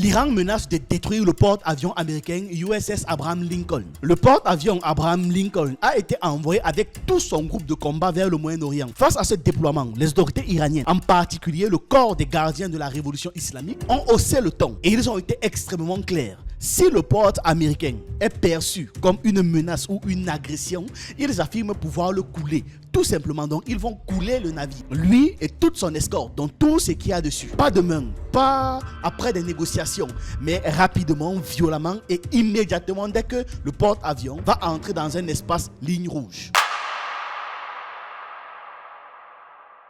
L'Iran menace de détruire le porte-avions américain USS Abraham Lincoln. Le porte-avions Abraham Lincoln a été envoyé avec tout son groupe de combat vers le Moyen-Orient. Face à ce déploiement, les autorités iraniennes, en particulier le corps des gardiens de la révolution islamique, ont haussé le ton et ils ont été extrêmement clairs. Si le porte américain est perçu comme une menace ou une agression, ils affirment pouvoir le couler. Tout simplement, donc, ils vont couler le navire. Lui et toute son escorte, donc tout ce qu'il y a dessus. Pas demain, pas après des négociations, mais rapidement, violemment et immédiatement dès que le porte-avions va entrer dans un espace ligne rouge.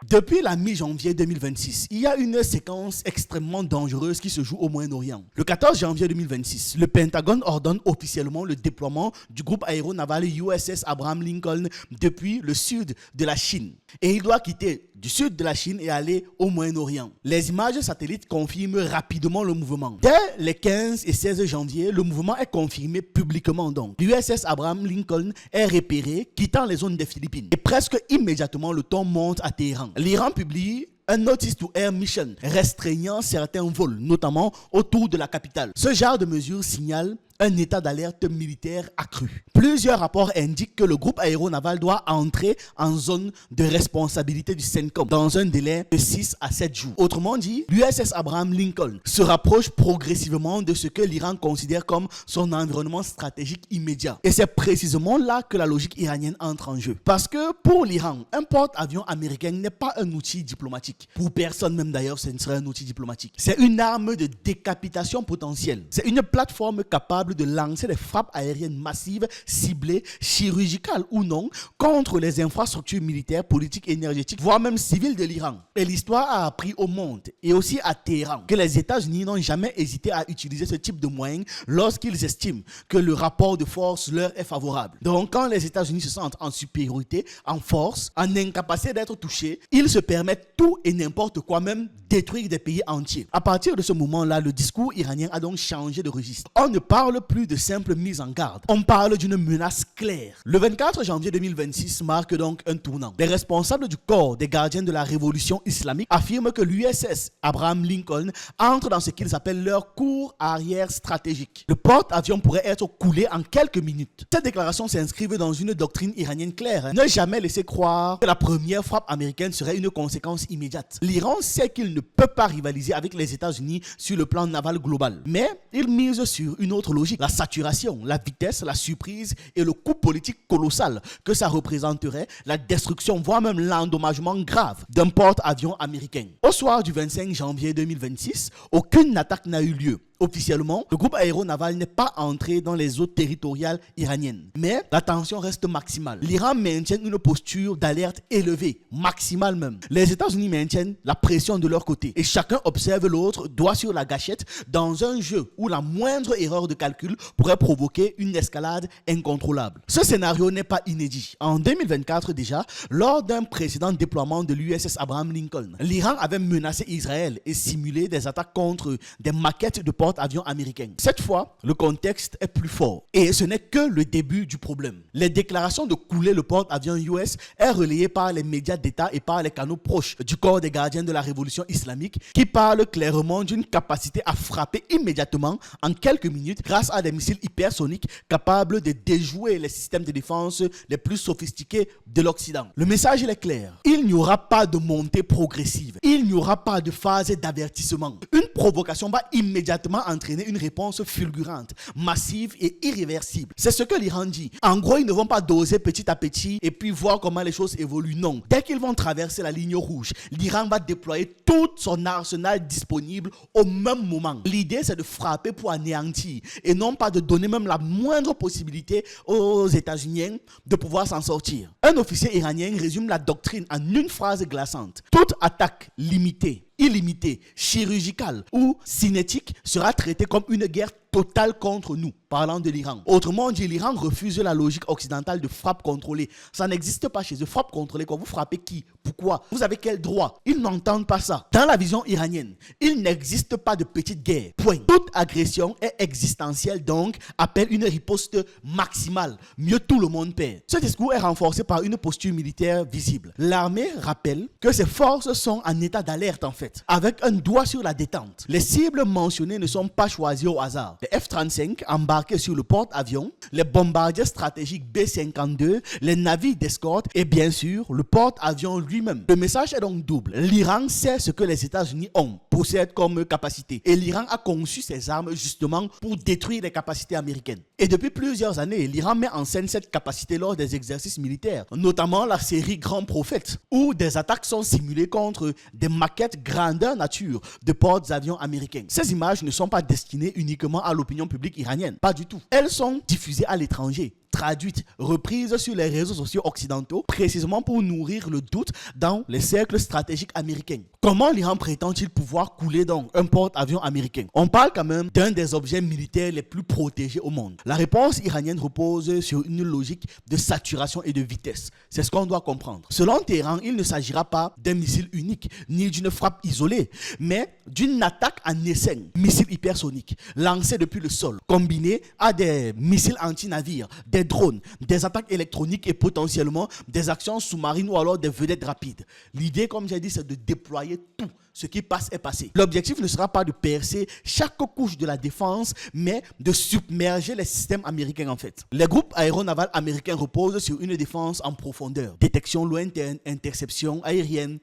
Depuis la mi-janvier 2026, il y a une séquence extrêmement dangereuse qui se joue au Moyen-Orient. Le 14 janvier 2026, le Pentagone ordonne officiellement le déploiement du groupe aéronaval USS Abraham Lincoln depuis le sud de la Chine. Et il doit quitter du sud de la Chine et aller au Moyen-Orient. Les images satellites confirment rapidement le mouvement. Dès les 15 et 16 janvier, le mouvement est confirmé publiquement donc. L'USS Abraham Lincoln est repéré quittant les zones des Philippines. Et presque immédiatement, le ton monte à Téhéran. L'Iran publie un Notice to Air Mission restreignant certains vols, notamment autour de la capitale. Ce genre de mesure signale un état d'alerte militaire accru. Plusieurs rapports indiquent que le groupe aéronaval doit entrer en zone de responsabilité du CENTCOM dans un délai de 6 à 7 jours. Autrement dit, l'USS Abraham Lincoln se rapproche progressivement de ce que l'Iran considère comme son environnement stratégique immédiat. Et c'est précisément là que la logique iranienne entre en jeu. Parce que pour l'Iran, un porte-avions américain n'est pas un outil diplomatique. Pour personne même d'ailleurs, ce ne serait un outil diplomatique. C'est une arme de décapitation potentielle. C'est une plateforme capable de lancer des frappes aériennes massives, ciblées, chirurgicales ou non, contre les infrastructures militaires, politiques, énergétiques, voire même civiles de l'Iran. Et l'histoire a appris au monde, et aussi à Téhéran, que les États-Unis n'ont jamais hésité à utiliser ce type de moyens lorsqu'ils estiment que le rapport de force leur est favorable. Donc, quand les États-Unis se sentent en supériorité, en force, en incapacité d'être touchés, ils se permettent tout et n'importe quoi, même détruire des pays entiers. À partir de ce moment-là, le discours iranien a donc changé de registre. On ne parle plus de simple mise en garde. On parle d'une menace claire. Le 24 janvier 2026 marque donc un tournant. Les responsables du corps des gardiens de la révolution islamique affirment que l'USS Abraham Lincoln entre dans ce qu'ils appellent leur cours arrière stratégique. Le porte-avions pourrait être coulé en quelques minutes. Cette déclaration s'inscrivent dans une doctrine iranienne claire. Ne jamais laisser croire que la première frappe américaine serait une conséquence immédiate. L'Iran sait qu'il ne peut pas rivaliser avec les États-Unis sur le plan naval global. Mais il mise sur une autre logique. La saturation, la vitesse, la surprise et le coût politique colossal que ça représenterait, la destruction, voire même l'endommagement grave d'un porte-avions américain. Au soir du 25 janvier 2026, aucune attaque n'a eu lieu. Officiellement, le groupe aéronaval n'est pas entré dans les eaux territoriales iraniennes. Mais la tension reste maximale. L'Iran maintient une posture d'alerte élevée, maximale même. Les États-Unis maintiennent la pression de leur côté. Et chacun observe l'autre, doigt sur la gâchette, dans un jeu où la moindre erreur de calcul pourrait provoquer une escalade incontrôlable. Ce scénario n'est pas inédit. En 2024 déjà, lors d'un précédent déploiement de l'USS Abraham Lincoln, l'Iran avait menacé Israël et simulé des attaques contre des maquettes de porte-avions américains. Cette fois, le contexte est plus fort. Et ce n'est que le début du problème. Les déclarations de couler le porte-avions US est relayée par les médias d'État et par les canaux proches du corps des gardiens de la révolution islamique qui parlent clairement d'une capacité à frapper immédiatement en quelques minutes grâce à des missiles hypersoniques capables de déjouer les systèmes de défense les plus sophistiqués de l'Occident. Le message est clair. Il n'y aura pas de montée progressive. Il n'y aura pas de phase d'avertissement. Une provocation va immédiatement entraîner une réponse fulgurante, massive et irréversible. C'est ce que l'Iran dit. En gros, ils ne vont pas doser petit à petit et puis voir comment les choses évoluent. Non. Dès qu'ils vont traverser la ligne rouge, l'Iran va déployer tout son arsenal disponible au même moment. L'idée, c'est de frapper pour anéantir et non pas de donner même la moindre possibilité aux États-Unis de pouvoir s'en sortir. Un officier iranien résume la doctrine en une phrase glaçante. Toute attaque limitée, illimitée, chirurgicale ou cinétique sera traitée comme une guerre totale contre nous. parlant de l'Iran. Autrement dit, l'Iran refuse la logique occidentale de frappe contrôlée. Ça n'existe pas chez eux. Frappe contrôlée, quoi. Vous frappez qui? Pourquoi? Vous avez quel droit? Ils n'entendent pas ça. Dans la vision iranienne, il n'existe pas de petite guerre. Point. Toute agression est existentielle, donc appelle une riposte maximale. Mieux tout le monde perd. Ce discours est renforcé par une posture militaire visible. L'armée rappelle que ses forces sont en état d'alerte en fait, avec un doigt sur la détente. Les cibles mentionnées ne sont pas choisies au hasard. Les F-35 embarqués sur le porte-avions, les bombardiers stratégiques B-52, les navires d'escorte et bien sûr le porte-avions lui-même. Le message est donc double. L'Iran sait ce que les États-Unis possèdent comme capacité et l'Iran a conçu ses armes justement pour détruire les capacités américaines. Et depuis plusieurs années, l'Iran met en scène cette capacité lors des exercices militaires, notamment la série Grand Prophète, où des attaques sont simulées contre des maquettes grandeur nature de porte-avions américains. Ces images ne sont pas destinées uniquement à l'opinion publique iranienne, pas du tout. Elles sont diffusées à l'étranger, traduites, reprises sur les réseaux sociaux occidentaux, précisément pour nourrir le doute dans les cercles stratégiques américains. Comment l'Iran prétend-il pouvoir couler donc un porte-avions américain? On parle quand même d'un des objets militaires les plus protégés au monde. La réponse iranienne repose sur une logique de saturation et de vitesse. C'est ce qu'on doit comprendre. Selon Téhéran, il ne s'agira pas d'un missile unique, ni d'une frappe isolée, mais d'une attaque en essaim, missile hypersonique, lancé depuis le sol, combiné à des missiles anti-navires, des drones, des attaques électroniques et potentiellement des actions sous-marines ou alors des vedettes rapides. L'idée, comme j'ai dit, c'est de déployer tout. Ce qui passe est passé. L'objectif ne sera pas de percer chaque couche de la défense, mais de submerger les systèmes américains en fait. Les groupes aéronavals américains reposent sur une défense en profondeur. Détection lointaine, interception aérienne,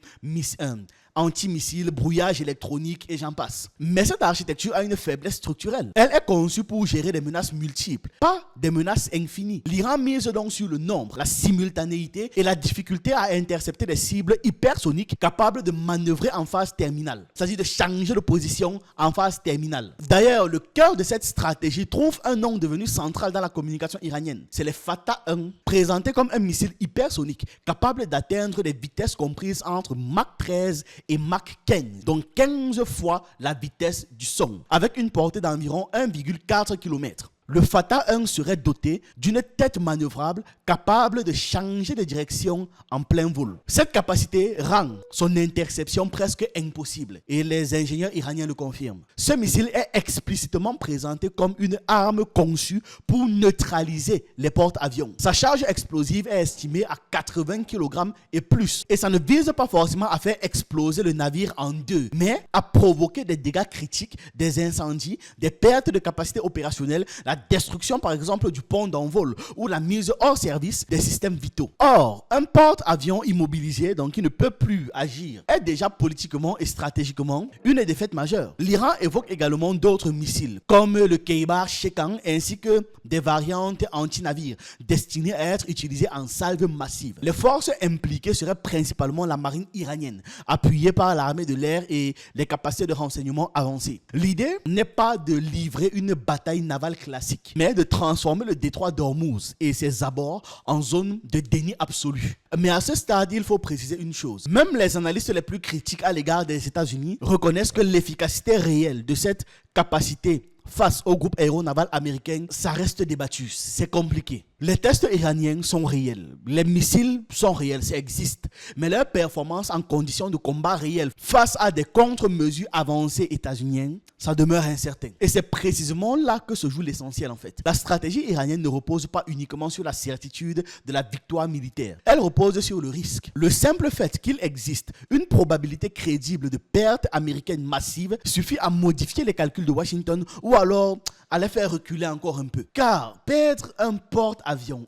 anti-missiles, brouillage électronique et j'en passe. Mais cette architecture a une faiblesse structurelle. Elle est conçue pour gérer des menaces multiples, pas des menaces infinies. L'Iran mise donc sur le nombre, la simultanéité et la difficulté à intercepter des cibles hypersoniques capables de manœuvrer en phase terminale. Il s'agit de changer de position en phase terminale. D'ailleurs, le cœur de cette stratégie trouve un nom devenu central dans la communication iranienne. C'est les Fatah 1, présenté comme un missile hypersonique capable d'atteindre des vitesses comprises entre Mach 13 et Mach 15, donc 15 fois la vitesse du son, avec une portée d'environ 1,4 km. Le Fatah 1 serait doté d'une tête manœuvrable capable de changer de direction en plein vol. Cette capacité rend son interception presque impossible et les ingénieurs iraniens le confirment. Ce missile est explicitement présenté comme une arme conçue pour neutraliser les porte-avions. Sa charge explosive est estimée à 80 kg et plus. Et ça ne vise pas forcément à faire exploser le navire en deux, mais à provoquer des dégâts critiques, des incendies, des pertes de capacité opérationnelle, la destruction par exemple du pont d'envol ou la mise hors service des systèmes vitaux. Or, un porte-avions immobilisé, donc qui ne peut plus agir, est déjà politiquement et stratégiquement une défaite majeure. L'Iran évoque également d'autres missiles, comme le Khaybar-Shekan ainsi que des variantes anti-navires destinées à être utilisées en salve massive. Les forces impliquées seraient principalement la marine iranienne, appuyée par l'armée de l'air et les capacités de renseignement avancées. L'idée n'est pas de livrer une bataille navale classique, mais de transformer le détroit d'Ormuz et ses abords en zone de déni absolu. Mais à ce stade, il faut préciser une chose. Même les analystes les plus critiques à l'égard des États-Unis reconnaissent que l'efficacité réelle de cette capacité face au groupe aéronaval américain, ça reste débattu, c'est compliqué. Les tests iraniens sont réels, les missiles sont réels, ça existe, mais leur performance en conditions de combat réelles face à des contre-mesures avancées états-uniennes, ça demeure incertain. Et c'est précisément là que se joue l'essentiel en fait. La stratégie iranienne ne repose pas uniquement sur la certitude de la victoire militaire, elle repose sur le risque. Le simple fait qu'il existe une probabilité crédible de perte américaine massive suffit à modifier les calculs de Washington ou alors à les faire reculer encore un peu. Car perdre un porte-avions,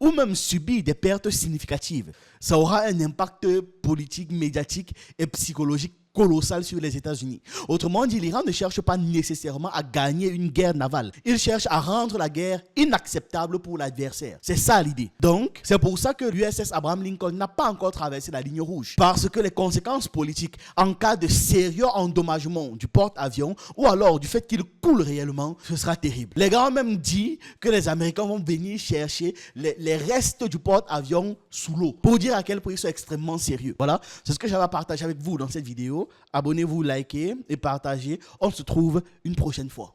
ou même subir des pertes significatives, ça aura un impact politique, médiatique et psychologique colossal sur les États-Unis. Autrement dit, l'Iran ne cherche pas nécessairement à gagner une guerre navale. Il cherche à rendre la guerre inacceptable pour l'adversaire. C'est ça l'idée. Donc, c'est pour ça que l'USS Abraham Lincoln n'a pas encore traversé la ligne rouge. Parce que les conséquences politiques en cas de sérieux endommagement du porte-avions ou alors du fait qu'il coule réellement, ce sera terrible. Les gars ont même dit que les Américains vont venir chercher les restes du porte-avions sous l'eau pour dire à quel point ils sont extrêmement sérieux. Voilà, c'est ce que j'avais à partager avec vous dans cette vidéo. Abonnez-vous, likez et partagez. On se retrouve une prochaine fois.